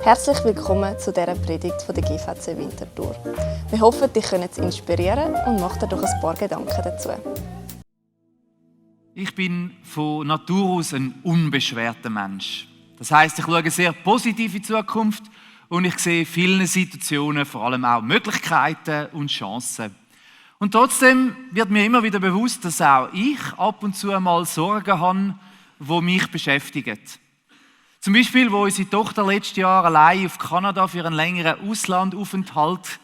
Herzlich willkommen zu dieser Predigt von der GVC Winterthur. Wir hoffen, dich zu inspirieren und mach dir doch ein paar Gedanken dazu. Ich bin von Natur aus ein unbeschwerter Mensch. Das heisst, ich schaue sehr positiv in die Zukunft und ich sehe in vielen Situationen vor allem auch Möglichkeiten und Chancen. Und trotzdem wird mir immer wieder bewusst, dass auch ich ab und zu einmal Sorgen habe, die mich beschäftigen. Zum Beispiel, wo unsere Tochter letztes Jahr allein auf Kanada für einen längeren Auslandaufenthalt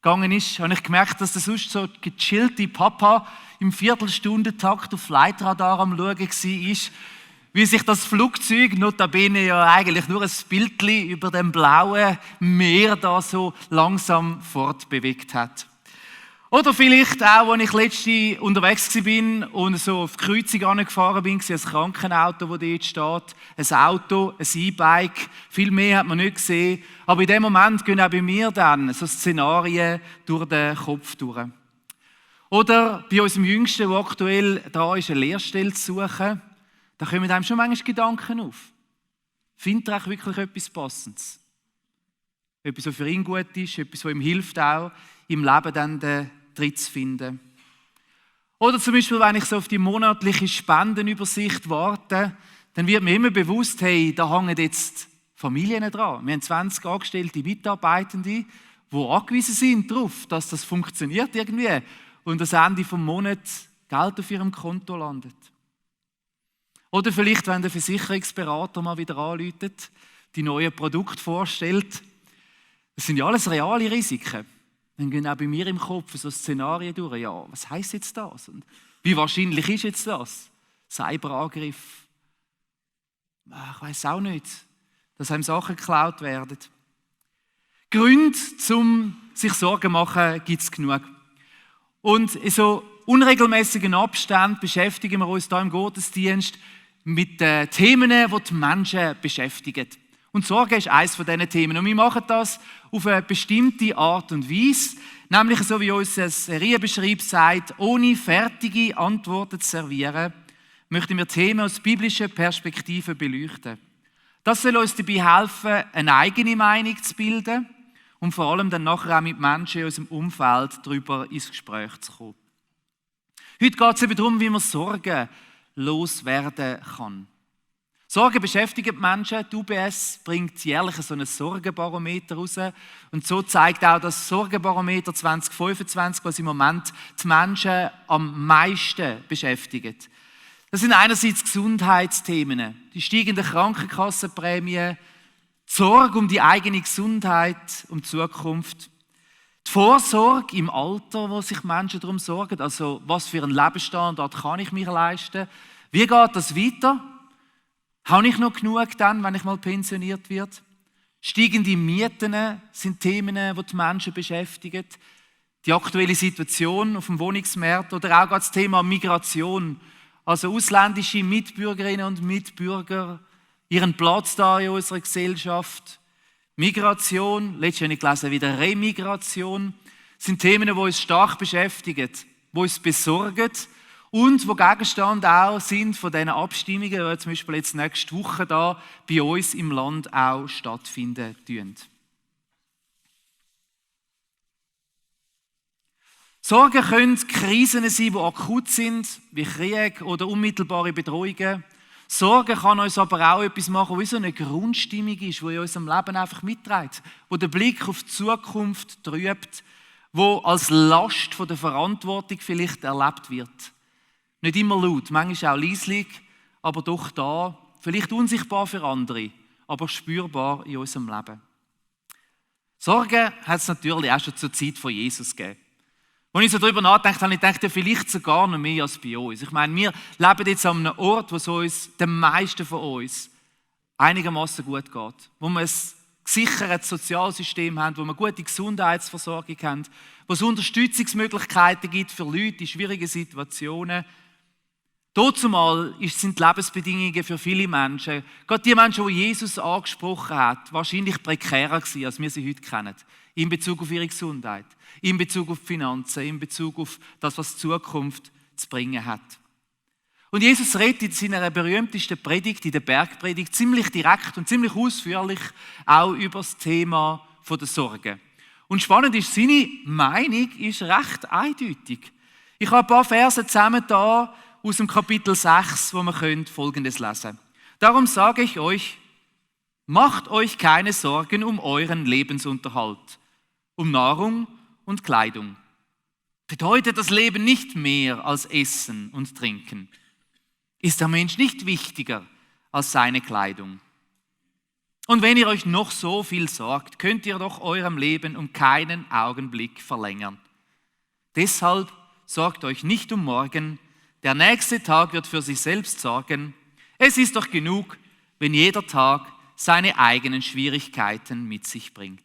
gegangen ist, habe ich gemerkt, dass der sonst so gechillte Papa im Viertelstundentakt auf Flightradar am Schauen war, wie sich das Flugzeug, notabene ja eigentlich nur ein Bildchen über dem blauen Meer da so langsam fortbewegt hat. Oder vielleicht auch, als ich letztens unterwegs war und so auf die Kreuzung angefahren bin, ein Krankenauto, das dort steht, ein Auto, ein E-Bike, viel mehr hat man nicht gesehen. Aber in dem Moment gehen auch bei mir dann so Szenarien durch den Kopf durch. Oder bei unserem Jüngsten, der aktuell da ist, eine Lehrstelle zu suchen, da kommen einem schon manchmal Gedanken auf. Findet er wirklich etwas Passendes? Etwas, was für ihn gut ist, etwas, was ihm hilft, auch im Leben dann den Tritt zu finden. Oder zum Beispiel, wenn ich so auf die monatliche Spendenübersicht warte, dann wird mir immer bewusst, hey, da hängen jetzt Familien dran. Wir haben 20 angestellte Mitarbeitende, die angewiesen sind darauf, dass das funktioniert irgendwie und am Ende des Monats Geld auf ihrem Konto landet. Oder vielleicht, wenn der Versicherungsberater mal wieder anruft, die neuen Produkte vorstellt. Das sind ja alles reale Risiken. Dann gehen auch bei mir im Kopf so Szenarien durch. Ja, was heisst jetzt das? Und wie wahrscheinlich ist jetzt das? Cyberangriff? Ich weiss auch nicht, dass einem Sachen geklaut werden. Gründe, um sich Sorgen zu machen, gibt es genug. Und in so unregelmäßigen Abständen beschäftigen wir uns hier im Gottesdienst mit den Themen, die die Menschen beschäftigen. Und Sorge ist eines von diesen Themen. Und wir machen das auf eine bestimmte Art und Weise, nämlich so wie unser Serienbeschrieb sagt, ohne fertige Antworten zu servieren, möchten wir Themen aus biblischer Perspektive beleuchten. Das soll uns dabei helfen, eine eigene Meinung zu bilden und vor allem dann nachher auch mit Menschen in unserem Umfeld darüber ins Gespräch zu kommen. Heute geht es eben darum, wie man Sorgen loswerden kann. Sorgen beschäftigen die Menschen. Die UBS bringt jährlich so ein Sorgenbarometer raus. Und so zeigt auch das Sorgenbarometer 2025, was im Moment die Menschen am meisten beschäftigt. Das sind einerseits Gesundheitsthemen, die steigenden Krankenkassenprämien, die Sorge um die eigene Gesundheit, um die Zukunft, die Vorsorge im Alter, wo sich Menschen darum sorgen, also was für einen Lebensstandard kann ich mir leisten, wie geht das weiter? Habe ich noch genug dann, wenn ich mal pensioniert werde? Steigende Mieten sind Themen, die die Menschen beschäftigen. Die aktuelle Situation auf dem Wohnungsmarkt oder auch das Thema Migration. Also ausländische Mitbürgerinnen und Mitbürger, ihren Platz da in unserer Gesellschaft. Migration, letztens habe ich gelesen, wieder Remigration, sind Themen, die uns stark beschäftigen, die uns besorgen. Und wo Gegenstand auch sind von diesen Abstimmungen, die zum Beispiel jetzt nächste Woche da bei uns im Land auch stattfinden werden. Sorgen können Krisen sein, die akut sind, wie Krieg oder unmittelbare Bedrohungen. Sorgen kann uns aber auch etwas machen, wie so eine Grundstimmung ist, die in unserem Leben einfach mitträgt, wo der Blick auf die Zukunft trübt, wo als Last von der Verantwortung vielleicht erlebt wird. Nicht immer laut, manchmal auch leislich, aber doch da, vielleicht unsichtbar für andere, aber spürbar in unserem Leben. Sorgen hat es natürlich auch schon zur Zeit von Jesus gegeben. Als ich so darüber nachdenke, habe ich gedacht, ja, vielleicht sogar noch mehr als bei uns. Ich meine, wir leben jetzt an einem Ort, wo es uns, den meisten von uns, einigermaßen gut geht. Wo wir ein gesichertes Sozialsystem haben, wo wir gute Gesundheitsversorgung haben, wo es Unterstützungsmöglichkeiten gibt für Leute in schwierigen Situationen. Dazumal sind die Lebensbedingungen für viele Menschen, gerade die Menschen, die Jesus angesprochen hat, wahrscheinlich prekärer gewesen, als wir sie heute kennen. In Bezug auf ihre Gesundheit, in Bezug auf die Finanzen, in Bezug auf das, was die Zukunft zu bringen hat. Und Jesus redet in seiner berühmtesten Predigt, in der Bergpredigt, ziemlich direkt und ziemlich ausführlich auch über das Thema der Sorge. Und spannend ist, seine Meinung ist recht eindeutig. Ich habe ein paar Verse zusammen da aus dem Kapitel 6, wo man Folgendes lesen können. Darum sage ich euch, macht euch keine Sorgen um euren Lebensunterhalt, um Nahrung und Kleidung. Bedeutet das Leben nicht mehr als Essen und Trinken? Ist der Mensch nicht wichtiger als seine Kleidung? Und wenn ihr euch noch so viel sorgt, könnt ihr doch eurem Leben um keinen Augenblick verlängern. Deshalb sorgt euch nicht um morgen, der nächste Tag wird für sich selbst sorgen. Es ist doch genug, wenn jeder Tag seine eigenen Schwierigkeiten mit sich bringt.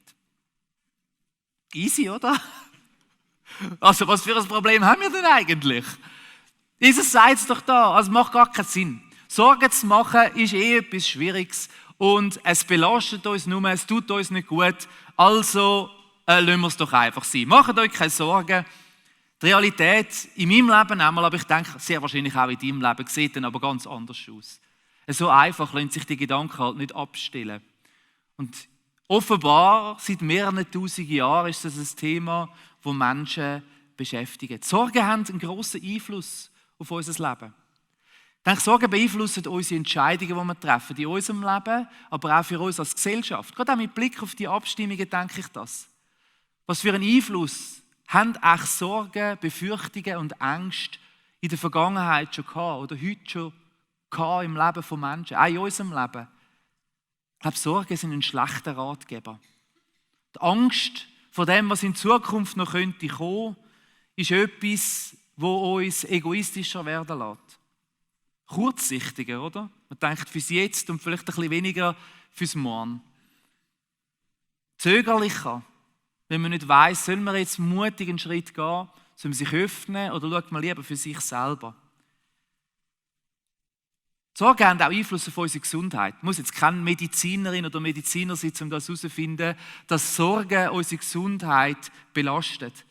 Easy, oder? Also was für ein Problem haben wir denn eigentlich? Jesus sagt es doch da, also macht gar keinen Sinn. Sorgen zu machen ist etwas Schwieriges und es belastet uns nur, es tut uns nicht gut, also lassen wir es doch einfach sein. Macht euch keine Sorgen. Die Realität in meinem Leben einmal, aber ich denke sehr wahrscheinlich auch in deinem Leben, sieht dann aber ganz anders aus. So einfach lassen sich die Gedanken halt nicht abstellen. Und offenbar, seit mehreren tausend Jahren ist das ein Thema, das Menschen beschäftigt. Die Sorgen haben einen grossen Einfluss auf unser Leben. Ich denke, Sorgen beeinflussen unsere Entscheidungen, die wir treffen, in unserem Leben, aber auch für uns als Gesellschaft. Gerade auch mit Blick auf die Abstimmungen denke ich das. Was für einen Einfluss haben echt Sorgen, Befürchtungen und Ängste in der Vergangenheit schon gehabt oder heute schon gehabt im Leben von Menschen, auch in unserem Leben? Ich glaube, Sorgen sind ein schlechter Ratgeber. Die Angst vor dem, was in Zukunft noch könnte kommen, ist etwas, wo uns egoistischer werden lässt. Kurzsichtiger, oder? Man denkt fürs Jetzt und vielleicht ein bisschen weniger fürs Morgen. Zögerlicher, wenn man nicht weiss, soll man jetzt mutig einen Schritt gehen, soll man sich öffnen oder schaut man lieber für sich selber. Sorgen haben auch Einfluss auf unsere Gesundheit. Ich muss jetzt keine Medizinerin oder Mediziner sein, um das herauszufinden, dass Sorgen unsere Gesundheit belastet.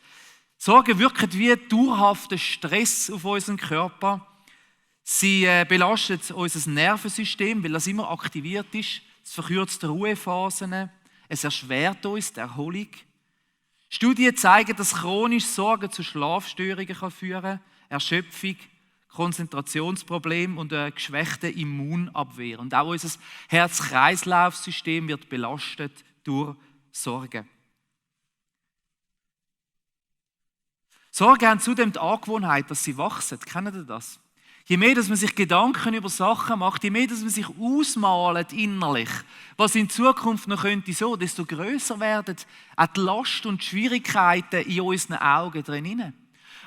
Sorgen wirken wie dauerhafter Stress auf unseren Körper. Sie belastet unser Nervensystem, weil das immer aktiviert ist. Es verkürzt die Ruhephasen. Es erschwert uns die Erholung. Studien zeigen, dass chronische Sorgen zu Schlafstörungen führen kann, Erschöpfung, Konzentrationsprobleme und eine geschwächte Immunabwehr. Und auch unser Herz-Kreislauf-System wird belastet durch Sorgen. Sorgen haben zudem die Angewohnheit, dass sie wachsen. Kennen ihr das? Je mehr, dass man sich Gedanken über Sachen macht, je mehr, dass man sich ausmalt innerlich, was in Zukunft noch könnte so, desto grösser werden auch die Last und die Schwierigkeiten in unseren Augen drin.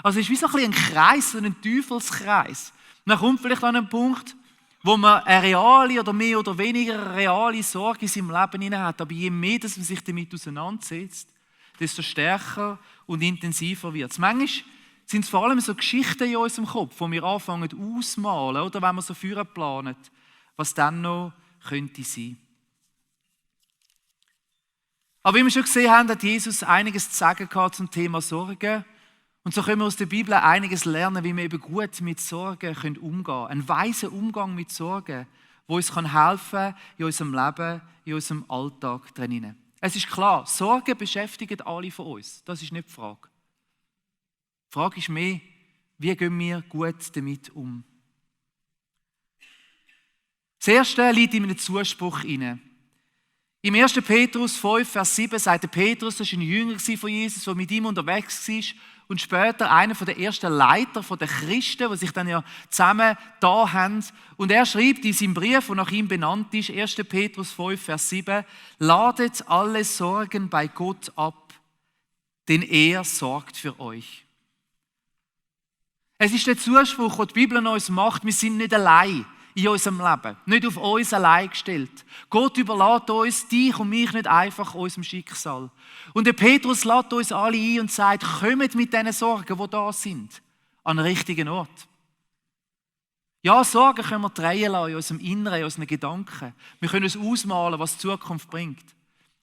Also es ist wie so ein Kreis, so ein Teufelskreis. Und dann kommt vielleicht an einen Punkt, wo man eine reale oder mehr oder weniger reale Sorge in seinem Leben hat. Aber je mehr, dass man sich damit auseinandersetzt, desto stärker und intensiver wird es. Manchmal sind es vor allem so Geschichten in unserem Kopf, die wir anfangen auszumalen, oder wenn wir so führen planen, was dann noch könnte sein. Aber wie wir schon gesehen haben, hat Jesus einiges zu sagen gehabt zum Thema Sorgen. Und so können wir aus der Bibel einiges lernen, wie wir eben gut mit Sorgen umgehen können. Ein weiser Umgang mit Sorgen, der uns helfen kann in unserem Leben, in unserem Alltag drinnen. Es ist klar, Sorgen beschäftigen alle von uns. Das ist nicht die Frage. Die Frage ist mehr, wie gehen wir gut damit um? Das Erste liegt in einem Zuspruch inne. Im 1. Petrus 5, Vers 7 sagt der Petrus, das war ein Jünger von Jesus, der mit ihm unterwegs war und später einer der ersten Leiter der Christen, die sich dann ja zusammen da haben. Und er schreibt in seinem Brief, der nach ihm benannt ist, 1. Petrus 5, Vers 7, ladet alle Sorgen bei Gott ab, denn er sorgt für euch. Es ist der Zuspruch, den die Bibel an uns macht, wir sind nicht allein in unserem Leben, nicht auf uns allein gestellt. Gott überlässt uns, dich und mich, nicht einfach unserem Schicksal. Und der Petrus lädt uns alle ein und sagt, kommt mit diesen Sorgen, die da sind, an den richtigen Ort. Ja, Sorgen können wir drehen lassen in unserem Inneren, in unseren Gedanken. Wir können uns ausmalen, was die Zukunft bringt.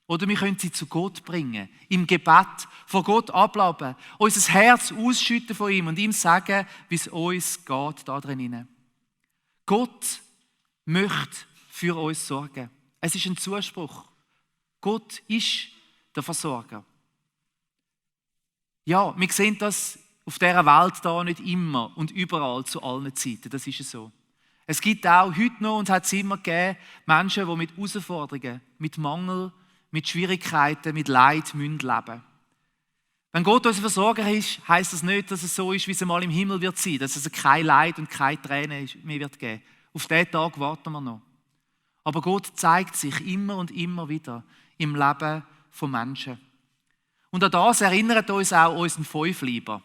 Oder wir können sie zu Gott bringen, im Gebet, vor Gott abladen, unser Herz ausschütten von ihm und ihm sagen, wie es uns geht da drinnen. Gott möchte für uns sorgen. Es ist ein Zuspruch. Gott ist der Versorger. Ja, wir sehen das auf dieser Welt da nicht immer und überall zu allen Zeiten. Das ist so. Es gibt auch heute noch und hat es immer gegeben, Menschen, die mit Herausforderungen, mit Mangel, mit Schwierigkeiten, mit Leid leben müssen. Wenn Gott unser Versorger ist, heisst das nicht, dass es so ist, wie es einmal im Himmel wird sein, dass es kein Leid und keine Tränen mehr wird geben. Auf diesen Tag warten wir noch. Aber Gott zeigt sich immer und immer wieder im Leben von Menschen. Und an das erinnert uns auch unseren Fünfleiber.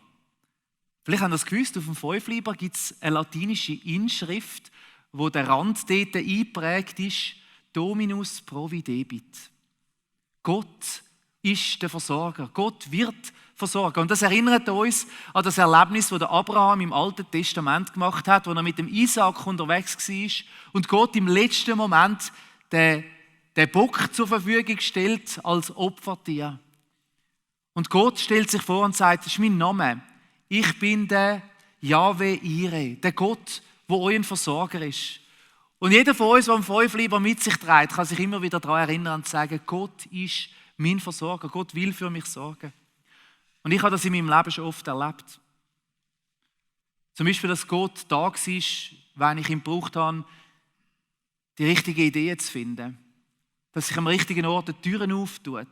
Vielleicht habt ihr das gewusst, auf dem Fünfleiber gibt es eine latinische Inschrift, wo der Rand dort eingeprägt ist, Dominus providebit. Gott ist der Versorger. Gott wird versorgen. Und das erinnert uns an das Erlebnis, das Abraham im Alten Testament gemacht hat, wo er mit dem Isaak unterwegs war und Gott im letzten Moment den Bock zur Verfügung stellt als Opfertier. Und Gott stellt sich vor und sagt, das ist mein Name. Ich bin der Jahwe Ire, der Gott, der euer Versorger ist. Und jeder von uns, der am Fünfleiber mit sich trägt, kann sich immer wieder daran erinnern und sagen, Gott ist mein Versorger, Gott will für mich sorgen. Und ich habe das in meinem Leben schon oft erlebt. Zum Beispiel, dass Gott da war, wenn ich ihn gebraucht habe, die richtige Idee zu finden. Dass sich am richtigen Ort die Türen auftut.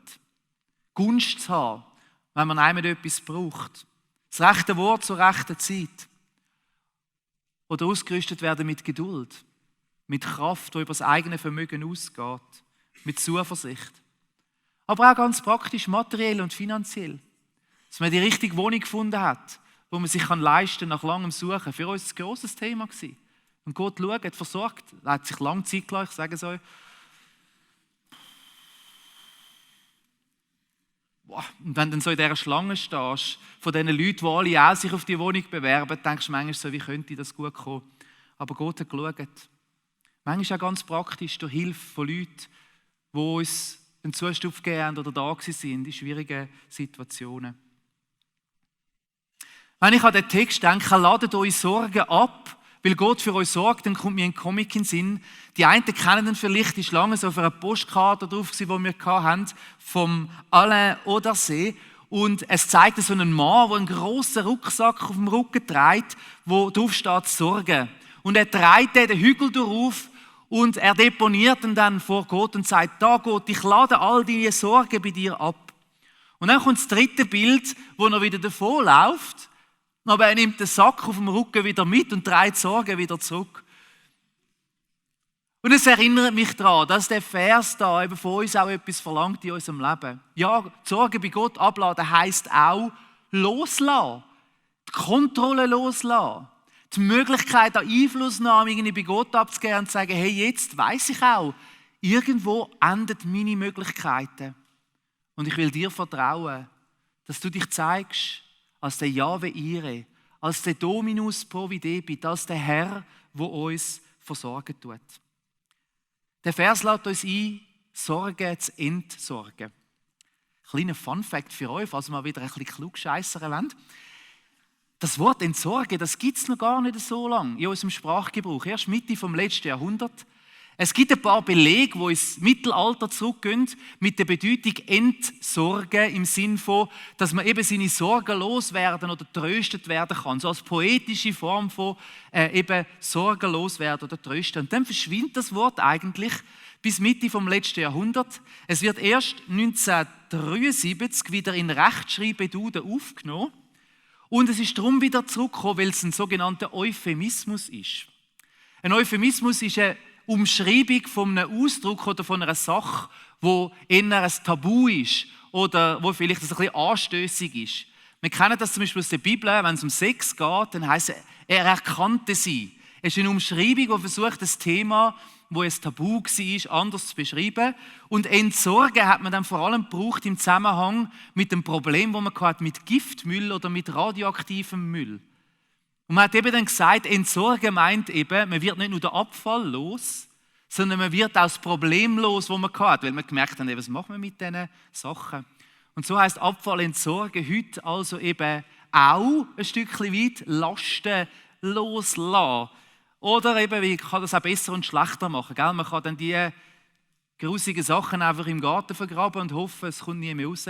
Gunst zu haben, wenn man einem etwas braucht. Das rechte Wort zur rechten Zeit. Oder ausgerüstet werden mit Geduld. Mit Kraft, die über das eigene Vermögen ausgeht. Mit Zuversicht. Aber auch ganz praktisch, materiell und finanziell. Dass man die richtige Wohnung gefunden hat, wo man sich leisten kann nach langem Suchen. Für uns ein grosses Thema gewesen. Und Gott schaut, versorgt. Er hat sich lange Zeit gelassen, ich sage es euch. Und wenn du dann so in dieser Schlange stehst, von diesen Leuten, die alle auch sich auf die Wohnung bewerben, denkst du manchmal so, wie könnte das gut kommen? Aber Gott hat geschaut. Manchmal auch ganz praktisch durch Hilfe von Leuten, die uns einen Zustupf gegeben haben oder da waren in schwierigen Situationen. Wenn ich an den Text denke, ladet eure Sorgen ab, weil Gott für euch sorgt, dann kommt mir ein Comic in den Sinn. Die einen kennen ihn vielleicht, die Schlange so auf einer Postkarte drauf, die wir hatten, vom Alain Audersee. Und es zeigt so einen Mann, der einen grossen Rucksack auf dem Rücken trägt, wo drauf steht Sorge. Und er trägt den Hügel darauf und er deponiert ihn dann vor Gott und sagt, da Gott, ich lade all deine Sorgen bei dir ab. Und dann kommt das dritte Bild, wo er wieder davonläuft. Aber er nimmt den Sack auf dem Rücken wieder mit und trägt die Sorgen wieder zurück. Und es erinnert mich daran, dass der Vers da eben von uns auch etwas verlangt in unserem Leben. Ja, die Sorgen bei Gott abladen heisst auch loslassen. Die Kontrolle loslassen. Die Möglichkeit, an Einflussnahme bei Gott abzugeben und zu sagen, hey, jetzt weiss ich auch, irgendwo enden meine Möglichkeiten. Und ich will dir vertrauen, dass du dich zeigst, als der Jahwe Ire, als der Dominus providebit, als der Herr, der uns versorgen tut. Der Vers lädt uns ein, Sorgen zu entsorgen. Kleiner Funfact für euch, falls wir mal wieder ein bisschen klugscheissern wollen. Das Wort entsorgen, das gibt es noch gar nicht so lange in unserem Sprachgebrauch, erst Mitte vom letzten Jahrhundert. Es gibt ein paar Belege, die ins Mittelalter zurückgehen, mit der Bedeutung entsorgen, im Sinn von, dass man eben seine Sorgen loswerden oder tröstet werden kann. So als poetische Form von eben Sorgen loswerden oder trösten. Und dann verschwindet das Wort eigentlich bis Mitte vom letzten Jahrhundert. Es wird erst 1973 wieder in Rechtschreibduden aufgenommen. Und es ist darum wieder zurückgekommen, weil es ein sogenannter Euphemismus ist. Ein Euphemismus ist eine Umschreibung von einem Ausdruck oder von einer Sache, wo eher ein Tabu ist oder wo vielleicht ein bisschen anstössig ist. Wir kennen das zum Beispiel aus der Bibel, wenn es um Sex geht, dann heisst es, er erkannte sie. Es ist eine Umschreibung, die versucht, das Thema, wo es Tabu war, anders zu beschreiben. Und entsorgen hat man dann vor allem gebraucht im Zusammenhang mit dem Problem, das man hatte mit Giftmüll oder mit radioaktivem Müll. Und man hat eben dann gesagt, entsorgen meint eben, man wird nicht nur den Abfall los, sondern man wird auch das Problem los, das man hatte, weil man gemerkt hat, was machen wir mit diesen Sachen. Und so heisst Abfall entsorgen heute also eben auch ein Stückchen weit Lasten loslassen Oder eben, wie kann das auch besser und schlechter machen? Gell? Man kann dann die grusigen Sachen einfach im Garten vergraben und hoffen, es kommt nie mehr raus.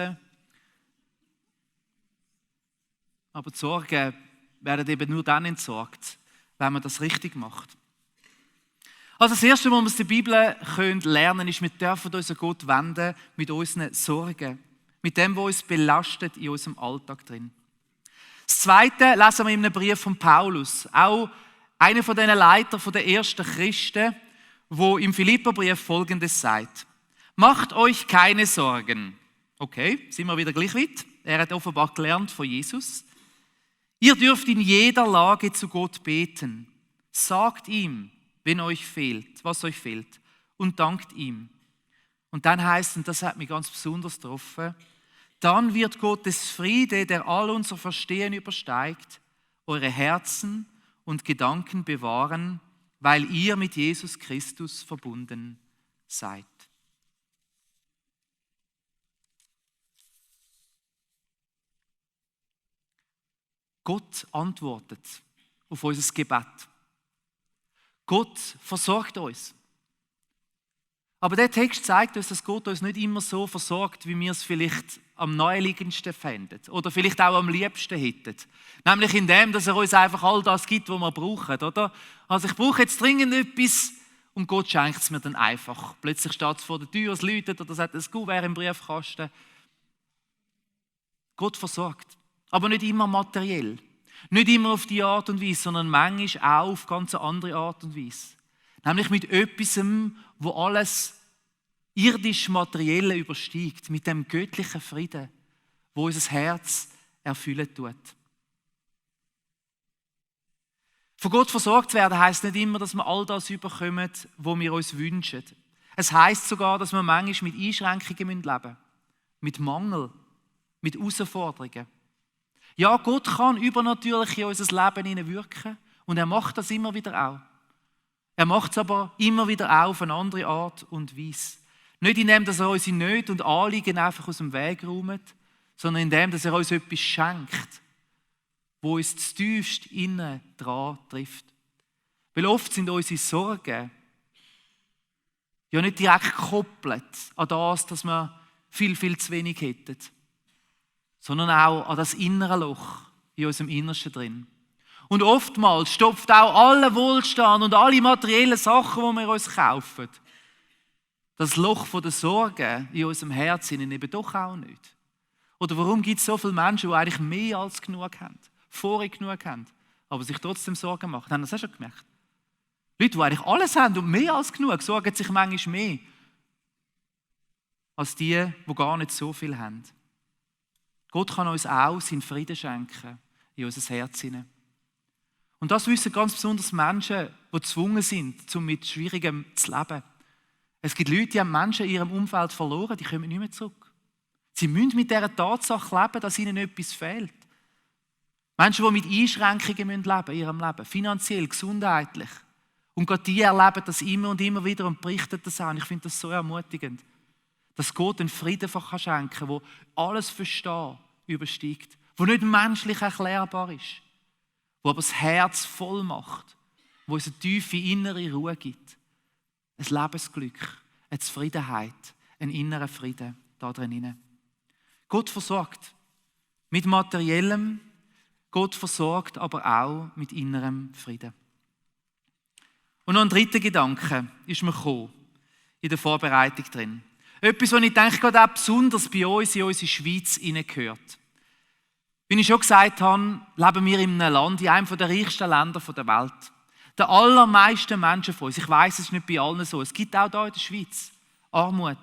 Aber die Sorgen werden eben nur dann entsorgt, wenn man das richtig macht. Also das Erste, was wir aus der Bibel lernen können, ist, wir dürfen uns an Gott wenden mit unseren Sorgen. Mit dem, was uns belastet in unserem Alltag drin. Das Zweite lesen wir in einem Brief von Paulus. Auch einer von diesen Leitern der ersten Christen, wo im Philipperbrief Folgendes sagt. Macht euch keine Sorgen. Okay, sind wir wieder gleich weit. Er hat offenbar gelernt von Jesus. Ihr dürft in jeder Lage zu Gott beten. Sagt ihm, wenn euch fehlt, was euch fehlt, und dankt ihm. Und dann heißt, und das hat mich ganz besonders getroffen, dann wird Gottes Friede, der all unser Verstehen übersteigt, eure Herzen und Gedanken bewahren, weil ihr mit Jesus Christus verbunden seid. Gott antwortet auf unser Gebet. Gott versorgt uns. Aber der Text zeigt uns, dass Gott uns nicht immer so versorgt, wie wir es vielleicht am naheliegendsten fänden oder vielleicht auch am liebsten hätten. Nämlich in dem, dass er uns einfach all das gibt, was wir brauchen, oder? Also ich brauche jetzt dringend etwas und Gott schenkt es mir dann einfach. Plötzlich steht es vor der Tür, es läutet oder es hat ein Kuvert im Briefkasten. Gott versorgt, aber nicht immer materiell. Nicht immer auf die Art und Weise, sondern manchmal auch auf ganz andere Art und Weise. Nämlich mit etwas, wo alles irdisch-materielle übersteigt, mit dem göttlichen Frieden, wo unser Herz erfüllen tut. Von Gott versorgt werden heisst nicht immer, dass wir all das überkommen, was wir uns wünschen. Es heisst sogar, dass wir manchmal mit Einschränkungen leben müssen, mit Mangel, mit Herausforderungen. Ja, Gott kann übernatürlich in unser Leben hineinwirken und er macht das immer wieder auch. Er macht es aber immer wieder auch auf eine andere Art und Weise. Nicht indem, dass er unsere Nöte und Anliegen einfach aus dem Weg räumt, sondern indem, dass er uns etwas schenkt, wo uns das tiefst innen dran trifft. Weil oft sind unsere Sorgen ja nicht direkt gekoppelt an das, dass wir viel, viel zu wenig hätten, sondern auch an das innere Loch in unserem Innersten drin. Und oftmals stopft auch alle Wohlstand und alle materiellen Sachen, die wir uns kaufen, das Loch der Sorgen in unserem Herzen eben doch auch nicht. Oder warum gibt es so viele Menschen, die eigentlich mehr als genug haben, vorher genug haben, aber sich trotzdem Sorgen machen? Haben Sie das auch schon gemerkt? Leute, die eigentlich alles haben und mehr als genug, sorgen sich manchmal mehr als die gar nicht so viel haben. Gott kann uns auch seinen Frieden schenken in unser Herz hinein. Und das wissen ganz besonders Menschen, die gezwungen sind, mit Schwierigem zu leben. Es gibt Leute, die haben Menschen in ihrem Umfeld verloren, die kommen nicht mehr zurück. Sie müssen mit dieser Tatsache leben, dass ihnen etwas fehlt. Menschen, die mit Einschränkungen leben in ihrem Leben, finanziell, gesundheitlich. Und gerade die erleben das immer und immer wieder und berichten das an. Ich finde das so ermutigend, dass Gott einen Frieden schenken kann, der alles Verstehen übersteigt, der nicht menschlich erklärbar ist, der aber das Herz voll macht, der uns eine tiefe innere Ruhe gibt, ein Lebensglück, eine Zufriedenheit, einen inneren Frieden da drin. Gott versorgt mit Materiellem, Gott versorgt aber auch mit innerem Frieden. Und noch ein dritter Gedanke ist mir gekommen, in der Vorbereitung drin. Etwas, was ich denke, gerade auch besonders bei uns in unsere Schweiz hineingehört. Wie ich schon gesagt habe, leben wir in einem Land, in einem der reichsten Länder der Welt. Die allermeisten Menschen von uns, ich weiss, es ist nicht bei allen so, es gibt auch hier in der Schweiz Armut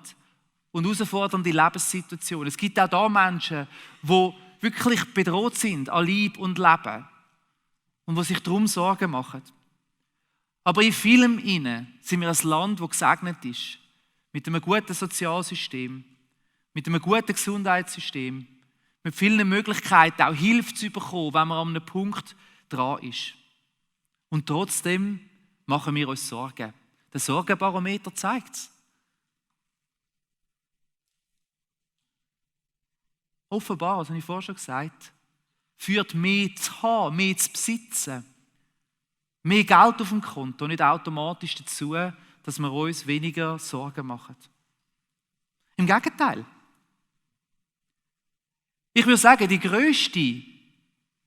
und herausfordernde Lebenssituationen. Es gibt auch da Menschen, die wirklich bedroht sind an Leib und Leben und die sich darum Sorgen machen. Aber in vielem innen sind wir ein Land, das gesegnet ist, mit einem guten Sozialsystem, mit einem guten Gesundheitssystem, mit vielen Möglichkeiten, auch Hilfe zu bekommen, wenn man an einem Punkt dran ist. Und trotzdem machen wir uns Sorgen. Der Sorgenbarometer zeigt es. Offenbar, das habe ich vorher schon gesagt, führt mehr zu haben, mehr zu besitzen Mehr Geld auf dem Konto, nicht automatisch dazu, dass wir uns weniger Sorgen machen. Im Gegenteil. Ich würde sagen, die grösste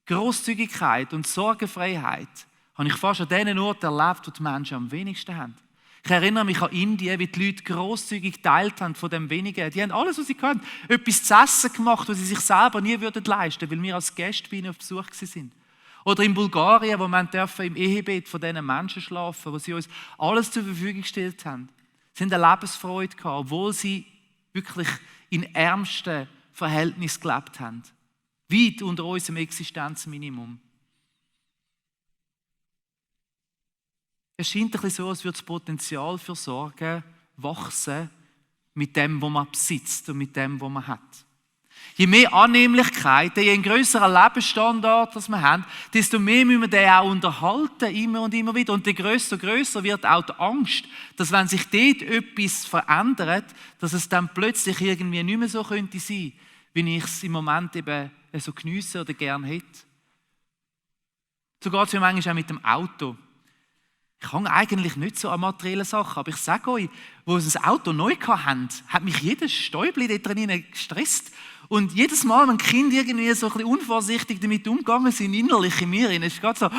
Grosszügigkeit und Sorgenfreiheit habe ich fast an den Orten erlebt, wo die Menschen am wenigsten haben. Ich erinnere mich an Indien, wie die Leute grosszügig geteilt haben von dem Wenigen. Die haben alles, was sie können, etwas zu essen gemacht, was sie sich selber nie würden leisten, weil wir als Gäste bei ihnen auf Besuch waren. Oder in Bulgarien, wo wir im Ehebett von diesen Menschen schlafen, wo sie uns alles zur Verfügung gestellt haben. Sie haben eine Lebensfreude gehabt, obwohl sie wirklich in ärmsten Verhältnissen gelebt haben. Weit unter unserem Existenzminimum. Es scheint ein bisschen so, als würde das Potenzial für Sorgen wachsen mit dem, was man besitzt und mit dem, was man hat. Je mehr Annehmlichkeit, je größerer Lebensstandard das wir haben, desto mehr müssen wir den auch unterhalten, immer und immer wieder. Und je grösser wird auch die Angst, dass wenn sich dort etwas verändert, dass es dann plötzlich irgendwie nicht mehr so könnte sein, wie ich es im Moment eben so geniesse oder gerne hätte. So geht es mir manchmal auch mit dem Auto. Ich hänge eigentlich nicht so an materiellen Sachen, aber ich sage euch, wo sie das Auto neu hatten, hat mich jedes Stäubchen da drin gestresst. Und jedes Mal, wenn die Kinder irgendwie so ein bisschen unvorsichtig damit umgegangen sind, innerlich in mir, ist es gerade so.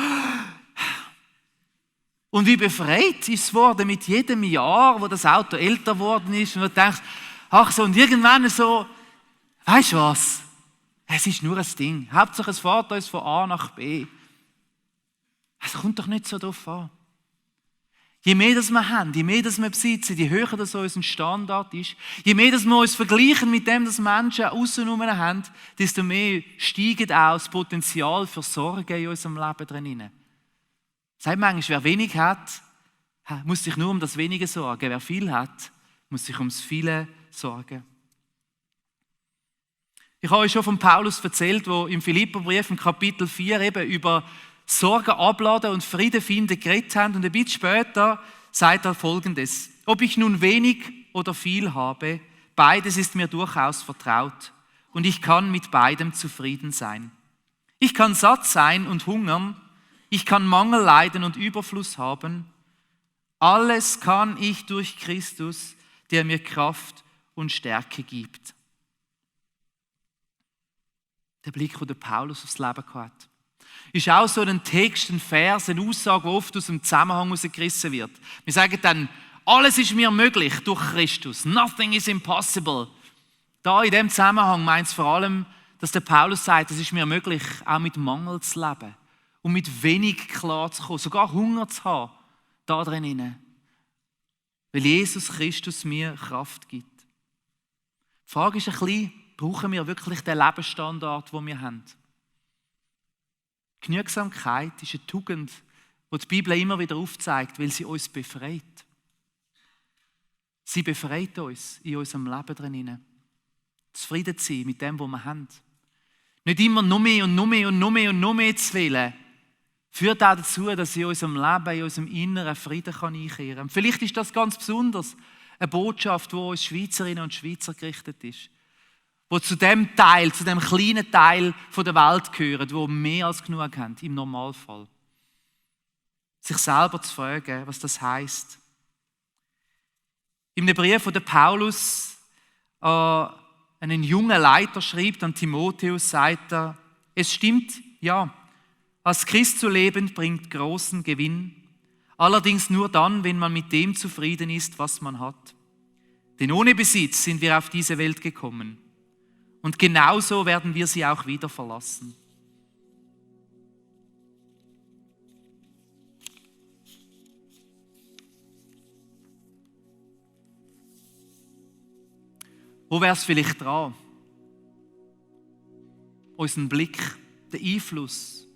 Und wie befreit ist es worden mit jedem Jahr, wo das Auto älter geworden ist, und du denkst, ach so, und irgendwann so, weißt du was? Es ist nur ein Ding. Hauptsache es fährt uns von A nach B. Es kommt doch nicht so darauf an. Je mehr das wir haben, je mehr das wir besitzen, je höher das unser Standard ist, je mehr das wir uns vergleichen mit dem, was Menschen außenrum haben, desto mehr steigt auch das Potenzial für Sorgen in unserem Leben drin. Sagt manchmal, wer wenig hat, muss sich nur um das Wenige sorgen. Wer viel hat, muss sich ums Viele sorgen. Ich habe euch schon von Paulus erzählt, wo im Philipperbrief im Kapitel 4 eben über Sorgen abladen und Frieden finden geredet haben. Und ein bisschen später sagt er Folgendes: Ob ich nun wenig oder viel habe, beides ist mir durchaus vertraut. Und ich kann mit beidem zufrieden sein. Ich kann satt sein und hungern. Ich kann Mangel leiden und Überfluss haben. Alles kann ich durch Christus, der mir Kraft und Stärke gibt. Der Blick, den der Paulus aufs Leben hat, ist auch so ein Text, ein Vers, eine Aussage, die oft aus dem Zusammenhang herausgerissen wird. Wir sagen dann, alles ist mir möglich durch Christus. Nothing is impossible. Da in dem Zusammenhang meint es vor allem, dass der Paulus sagt, es ist mir möglich, auch mit Mangel zu leben und mit wenig klarzukommen, sogar Hunger zu haben, da drinnen. Weil Jesus Christus mir Kraft gibt. Die Frage ist ein bisschen, brauchen wir wirklich den Lebensstandard, den wir haben? Genügsamkeit ist eine Tugend, die die Bibel immer wieder aufzeigt, weil sie uns befreit. Sie befreit uns in unserem Leben drinnen. Zufrieden zu sein mit dem, was wir haben. Nicht immer noch mehr und noch mehr und noch mehr und noch mehr zu wählen, führt auch dazu, dass in unserem Leben, in unserem Inneren Frieden einkehren kann. Vielleicht ist das ganz besonders eine Botschaft, die uns Schweizerinnen und Schweizer gerichtet ist. Die zu dem Teil, zu dem kleinen Teil der Welt gehören, die mehr als genug haben, im Normalfall. Sich selber zu fragen, was das heisst. In einem Brief, den Paulus an einen jungen Leiter schreibt, an Timotheus, sagt er, es stimmt, ja, als Christ zu leben bringt großen Gewinn, allerdings nur dann, wenn man mit dem zufrieden ist, was man hat. Denn ohne Besitz sind wir auf diese Welt gekommen. Und genauso werden wir sie auch wieder verlassen. Wo wäre es vielleicht dran, unseren Blick, den Einfluss,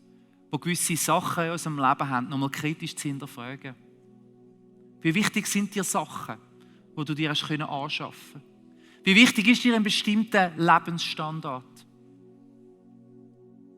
wo gewisse Sachen in unserem Leben haben, nochmal kritisch zu hinterfragen? Wie wichtig sind dir Sachen, die du dir anschaffen konntest? Wie wichtig ist dir ein bestimmter Lebensstandard?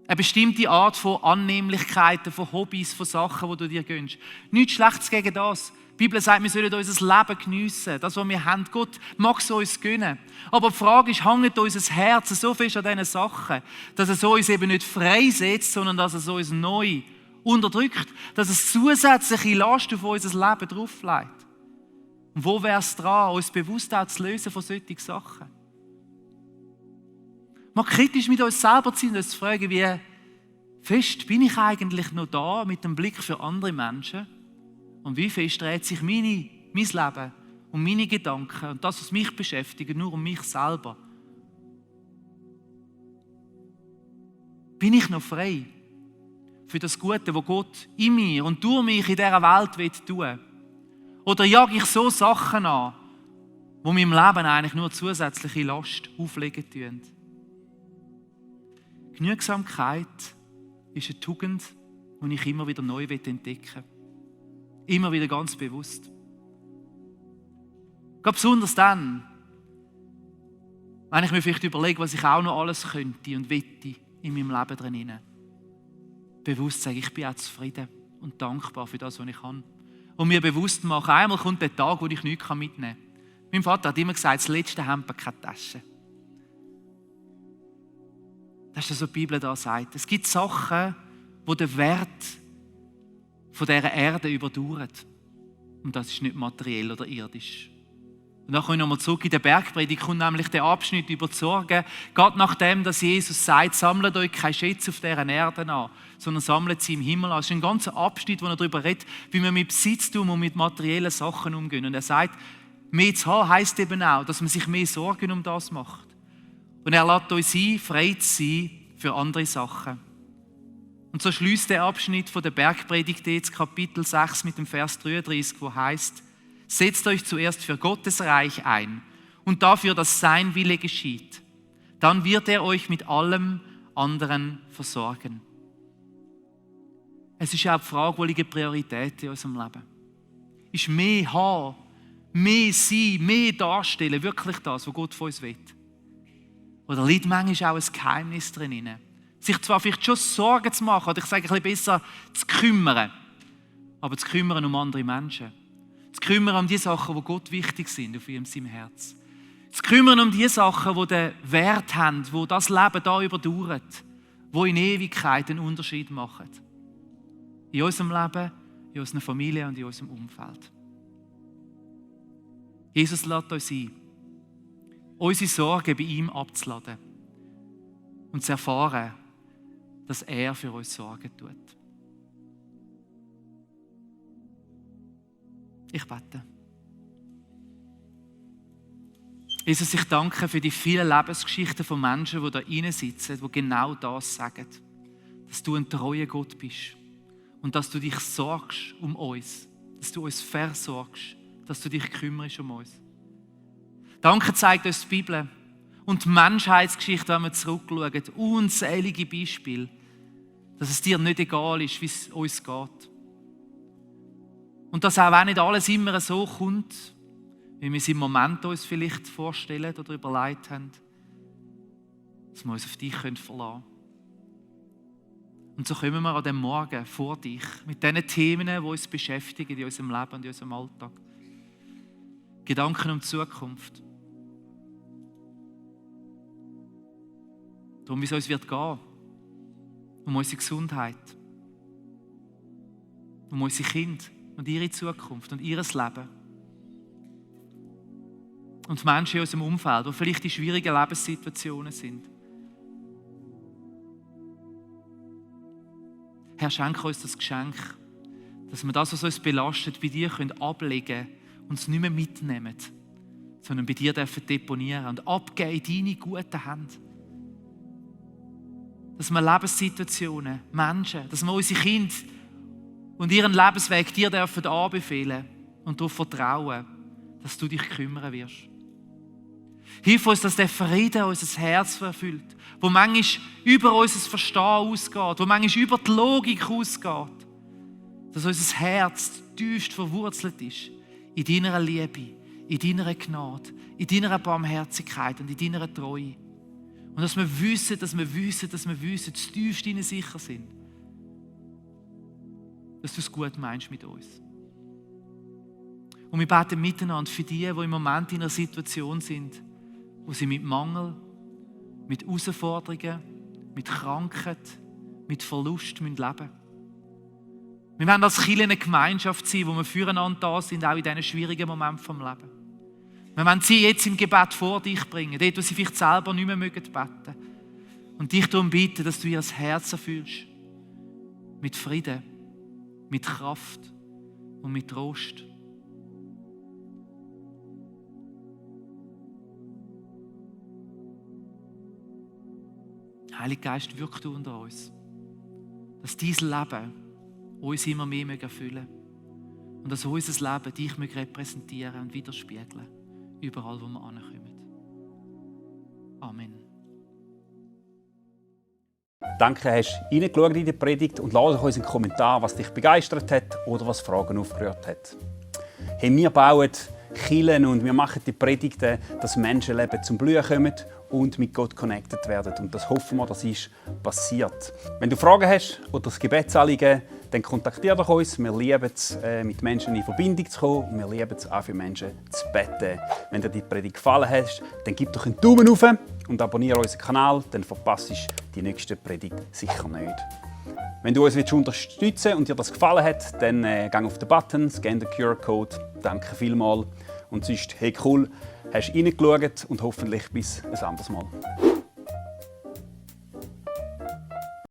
Eine bestimmte Art von Annehmlichkeiten, von Hobbys, von Sachen, die du dir gönnst. Nichts Schlechtes gegen das. Die Bibel sagt, wir sollen unser Leben geniessen. Das, was wir haben, Gott mag es uns gönnen. Aber die Frage ist, hängt unser Herz so fest an diesen Sachen, dass es uns eben nicht freisetzt, sondern dass es uns neu unterdrückt, dass es zusätzliche Last auf unser Leben drauflegt. Und wo wäre es dran, uns bewusst auch zu lösen von solchen Sachen? Mal kritisch mit uns selber zu sein und uns zu fragen, wie fest bin ich eigentlich noch da mit dem Blick für andere Menschen? Und wie fest dreht sich mein Leben und meine Gedanken und das, was mich beschäftigt, nur um mich selber? Bin ich noch frei für das Gute, was Gott in mir und durch mich in dieser Welt tun will? Oder jage ich so Sachen an, die meinem Leben eigentlich nur zusätzliche Last auflegen tun? Genügsamkeit ist eine Tugend, die ich immer wieder neu entdecken will. Immer wieder ganz bewusst. Gerade besonders dann, wenn ich mir vielleicht überlege, was ich auch noch alles könnte und wette in meinem Leben drin. Bewusst sagen, ich bin auch zufrieden und dankbar für das, was ich habe. Und mir bewusst machen, einmal kommt der Tag, wo ich nichts mitnehmen kann. Mein Vater hat immer gesagt, das letzte Hemd keine Tasche. Das ist das, was die Bibel da sagt. Es gibt Sachen, die den Wert von dieser Erde überdauern. Und das ist nicht materiell oder irdisch. Und dann komme ich nochmal zurück in der Bergpredigt, kommt nämlich der Abschnitt über die Sorgen. Gerade nachdem, dass Jesus sagt, sammelt euch keine Schätze auf dieser Erde an, sondern sammelt sie im Himmel an. Das ist ein ganzer Abschnitt, wo er darüber redet, wie man mit Besitztum und mit materiellen Sachen umgehen. Und er sagt, mehr zu haben heisst eben auch, dass man sich mehr Sorgen um das macht. Und er lässt uns ein, frei zu sein für andere Sachen. Und so schließt der Abschnitt von der Bergpredigt jetzt Kapitel 6 mit dem Vers 33, wo heißt: Setzt euch zuerst für Gottes Reich ein und dafür, dass sein Wille geschieht. Dann wird er euch mit allem anderen versorgen. Es ist ja auch die Frage, wo liegen Prioritäten in unserem Leben? Ist mehr haben, mehr sein, mehr darstellen wirklich das, was Gott von uns will? Oder liegt manchmal auch ein Geheimnis drin? Sich zwar vielleicht schon Sorgen zu machen, oder ich sage ein bisschen besser, zu kümmern, aber zu kümmern um andere Menschen. Zu kümmern um die Sachen, die Gott wichtig sind auf seinem Herz. Zu kümmern um die Sachen, die den Wert haben, die das Leben hier überdauert, die in Ewigkeit einen Unterschied machen. In unserem Leben, in unserer Familie und in unserem Umfeld. Jesus lädt uns ein, unsere Sorgen bei ihm abzuladen und zu erfahren, dass er für uns Sorgen tut. Ich bete. Jesus, ich danke für die vielen Lebensgeschichten von Menschen, die da reinsitzen, die genau das sagen. Dass du ein treuer Gott bist und dass du dich sorgst um uns, dass du uns versorgst, dass du dich kümmerst um uns. Danke zeigt uns die Bibel und die Menschheitsgeschichte, wenn wir zurückschauen, unzählige Beispiele, dass es dir nicht egal ist, wie es uns geht. Und dass auch wenn nicht alles immer so kommt, wie wir es im Moment uns vielleicht vorstellen oder überlegt haben, dass wir uns auf dich verlassen können. Und so kommen wir an dem Morgen vor dich mit diesen Themen, die uns beschäftigen in unserem Leben und in unserem Alltag. Gedanken um die Zukunft. Darum, wie es uns wird gehen. Um unsere Gesundheit. Um unsere Kinder und ihre Zukunft und ihr Leben. Und die Menschen in unserem Umfeld, die vielleicht in schwierigen Lebenssituationen sind. Herr, schenke uns das Geschenk, dass wir das, was uns belastet, bei dir ablegen können und es nicht mehr mitnehmen, sondern bei dir deponieren und abgeben in deine guten Hände. Dass wir Lebenssituationen, Menschen, dass wir unsere Kinder und ihren Lebensweg dir dürfen anbefehlen und darauf vertrauen, dass du dich kümmern wirst. Hilf uns, dass der Frieden unser Herz erfüllt, wo manchmal über unser Verstehen ausgeht, wo manchmal über die Logik ausgeht, dass unser Herz tiefst verwurzelt ist in deiner Liebe, in deiner Gnade, in deiner Barmherzigkeit und in deiner Treue. Und dass wir wissen, zu tiefst innen sicher sind, dass du es gut meinst mit uns. Und wir beten miteinander für die im Moment in einer Situation sind, wo sie mit Mangel, mit Herausforderungen, mit Krankheit, mit Verlust leben müssen. Wir wollen als Kirche eine Gemeinschaft sein, wo wir füreinander da sind, auch in diesen schwierigen Momenten des Lebens. Wir wollen sie jetzt im Gebet vor dich bringen, dort, wo sie vielleicht selber nicht mehr beten mögen. Und dich darum bitten, dass du ihr Herz erfüllst. Mit Frieden, mit Kraft und mit Trost. Heiliger Geist, wirk du unter uns. Dass dein Leben uns immer mehr erfüllen möge. Und dass unser Leben dich repräsentieren und widerspiegeln. Überall, wo wir ankommen. Amen. Danke, hast du reingeschaut in die Predigt und lass uns einen Kommentar, was dich begeistert hat oder was Fragen aufgerührt hat. Hey, wir bauen Kirchen und wir machen die Predigten, dass Menschenleben zum Blühen kommen und mit Gott connected werden. Und das hoffen wir, das ist passiert. Wenn du Fragen hast oder das Gebetsanliegen, dann kontaktiere doch uns. Wir lieben es, mit Menschen in Verbindung zu kommen und wir lieben es auch für Menschen zu beten. Wenn dir die Predigt gefallen hat, dann gib doch einen Daumen hoch und abonniere unseren Kanal, dann verpasst du die nächste Predigt sicher nicht. Wenn du uns unterstützen willst und dir das gefallen hat, dann geh auf den Button, scan den QR-Code. Danke vielmals. Und sonst, hey cool, hast du reingeschaut und hoffentlich bis ein anderes Mal.